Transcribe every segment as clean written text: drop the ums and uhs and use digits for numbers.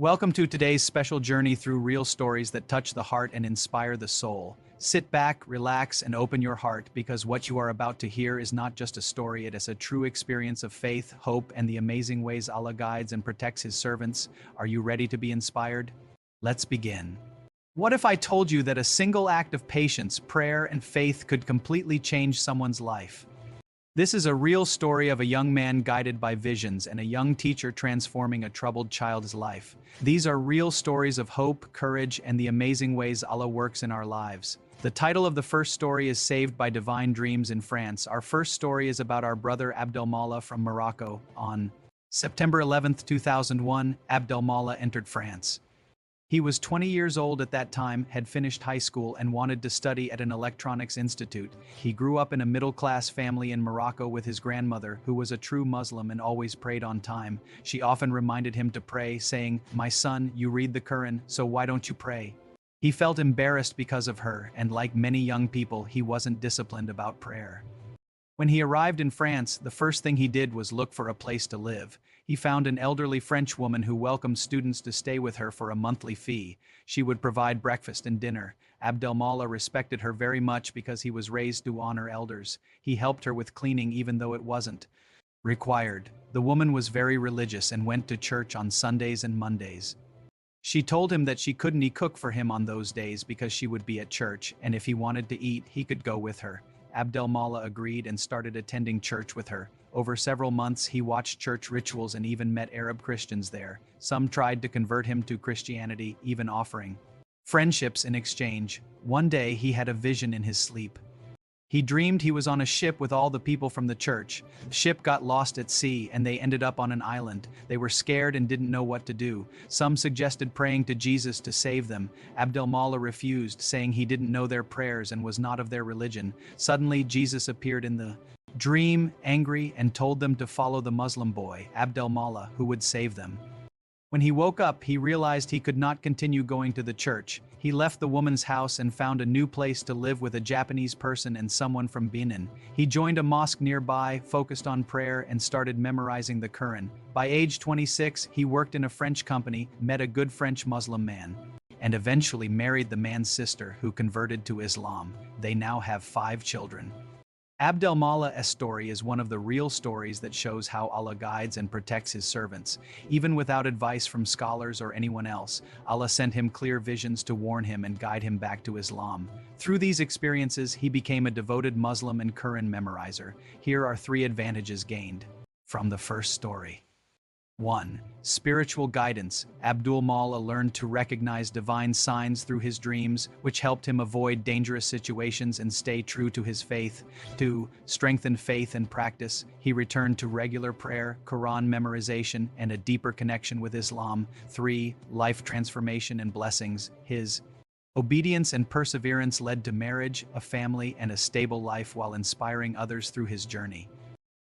Welcome to today's special journey through real stories that touch the heart and inspire the soul. Sit back, relax, and open your heart because what you are about to hear is not just a story, it is a true experience of faith, hope, and the amazing ways Allah guides and protects His servants. Are you ready to be inspired? Let's begin. What if I told you that a single act of patience, prayer, and faith could completely change someone's life? This is a real story of a young man guided by visions and a young teacher transforming a troubled child's life. These are real stories of hope, courage, and the amazing ways Allah works in our lives. The title of the first story is Saved by Divine Dreams in France. Our first story is about our brother Abdul-Mawla from Morocco. On September 11th, 2001, Abdul-Mawla entered France. He was 20 years old at that time, had finished high school, and wanted to study at an electronics institute. He grew up in a middle-class family in Morocco with his grandmother, who was a true Muslim and always prayed on time. She often reminded him to pray, saying, "My son, you read the Quran, so why don't you pray?" He felt embarrassed because of her, and like many young people, he wasn't disciplined about prayer. When he arrived in France, the first thing he did was look for a place to live. He found an elderly French woman who welcomed students to stay with her for a monthly fee. She would provide breakfast and dinner. Abdul-Mawla respected her very much because he was raised to honor elders. He helped her with cleaning even though it wasn't required. The woman was very religious and went to church on Sundays and Mondays. She told him that she couldn't cook for him on those days because she would be at church, and if he wanted to eat, he could go with her. Abdul-Mawla agreed and started attending church with her. Over several months, he watched church rituals and even met Arab Christians there. Some tried to convert him to Christianity, even offering friendships in exchange. One day, he had a vision in his sleep. He dreamed he was on a ship with all the people from the church. The ship got lost at sea and they ended up on an island. They were scared and didn't know what to do. Some suggested praying to Jesus to save them. Abdul-Mawla refused, saying he didn't know their prayers and was not of their religion. Suddenly, Jesus appeared in the dream, angry, and told them to follow the Muslim boy, Abdul-Mawla, who would save them. When he woke up, he realized he could not continue going to the church. He left the woman's house and found a new place to live with a Japanese person and someone from Benin. He joined a mosque nearby, focused on prayer, and started memorizing the Quran. By age 26, he worked in a French company, met a good French Muslim man, and eventually married the man's sister, who converted to Islam. They now have 5 children. Abdul-Mawla's story is one of the real stories that shows how Allah guides and protects His servants. Even without advice from scholars or anyone else, Allah sent him clear visions to warn him and guide him back to Islam. Through these experiences, he became a devoted Muslim and Quran memorizer. Here are 3 advantages gained from the first story. 1. Spiritual guidance. Abdul-Mawla learned to recognize divine signs through his dreams, which helped him avoid dangerous situations and stay true to his faith. 2. Strengthened faith and practice. He returned to regular prayer, Quran memorization, and a deeper connection with Islam. 3. Life transformation and blessings. His obedience and perseverance led to marriage, a family, and a stable life while inspiring others through his journey.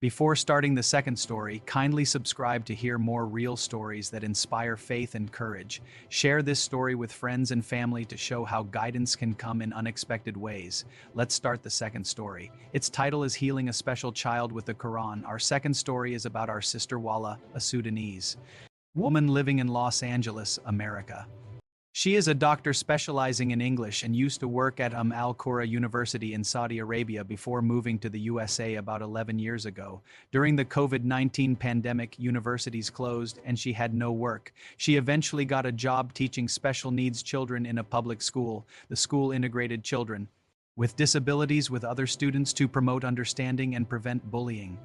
Before starting the second story, kindly subscribe to hear more real stories that inspire faith and courage. Share this story with friends and family to show how guidance can come in unexpected ways. Let's start the second story. Its title is Healing a Special Child with the Quran. Our second story is about our sister Walaa, a Sudanese woman living in Los Angeles, America. She is a doctor specializing in English and used to work at Al-Qura University in Saudi Arabia before moving to the USA about 11 years ago. During the COVID-19 pandemic, universities closed and she had no work. She eventually got a job teaching special needs children in a public school. The school integrated children with disabilities with other students to promote understanding and prevent bullying.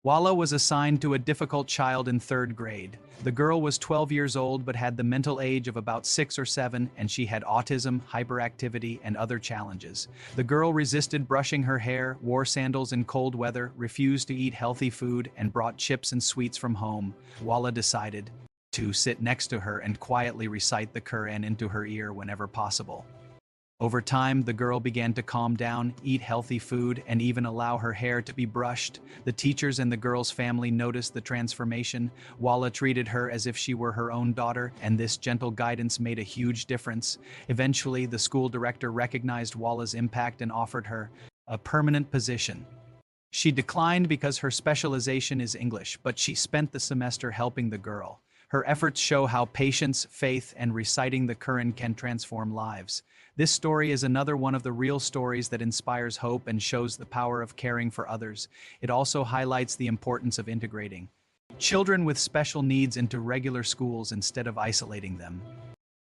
Walaa was assigned to a difficult child in 3rd grade. The girl was 12 years old but had the mental age of about 6 or 7, and she had autism, hyperactivity, and other challenges. The girl resisted brushing her hair, wore sandals in cold weather, refused to eat healthy food, and brought chips and sweets from home. Walaa decided to sit next to her and quietly recite the Quran into her ear whenever possible. Over time, the girl began to calm down, eat healthy food, and even allow her hair to be brushed. The teachers and the girl's family noticed the transformation. Walaa treated her as if she were her own daughter, and this gentle guidance made a huge difference. Eventually, the school director recognized Walaa's impact and offered her a permanent position. She declined because her specialization is English, but she spent the semester helping the girl. Her efforts show how patience, faith, and reciting the Quran can transform lives. This story is another one of the real stories that inspires hope and shows the power of caring for others. It also highlights the importance of integrating children with special needs into regular schools instead of isolating them.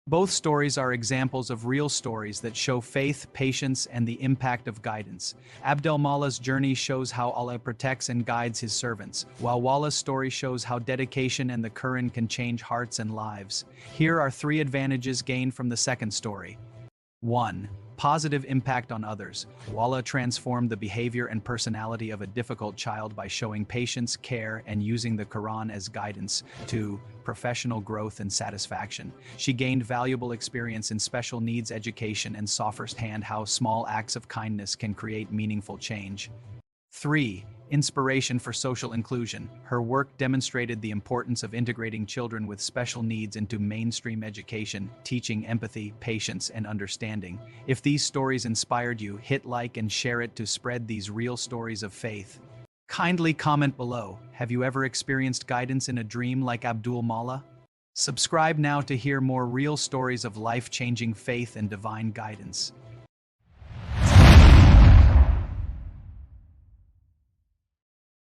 Both stories are examples of real stories that show faith, patience, and the impact of guidance. Abdul-Mawla's journey shows how Allah protects and guides his servants, while Walaa's story shows how dedication and the Quran can change hearts and lives. Here are 3 advantages gained from the second story. 1. Positive impact on others. Walaa transformed the behavior and personality of a difficult child by showing patience, care, and using the Quran as guidance. 2. Professional growth and satisfaction. She gained valuable experience in special needs education and saw firsthand how small acts of kindness can create meaningful change. 3. Inspiration for social inclusion. Her work demonstrated the importance of integrating children with special needs into mainstream education, teaching empathy, patience, and understanding. If these stories inspired you, hit like and share it to spread these real stories of faith. Kindly comment below, have you ever experienced guidance in a dream like Abdul-Mawla? Subscribe now to hear more real stories of life-changing faith and divine guidance.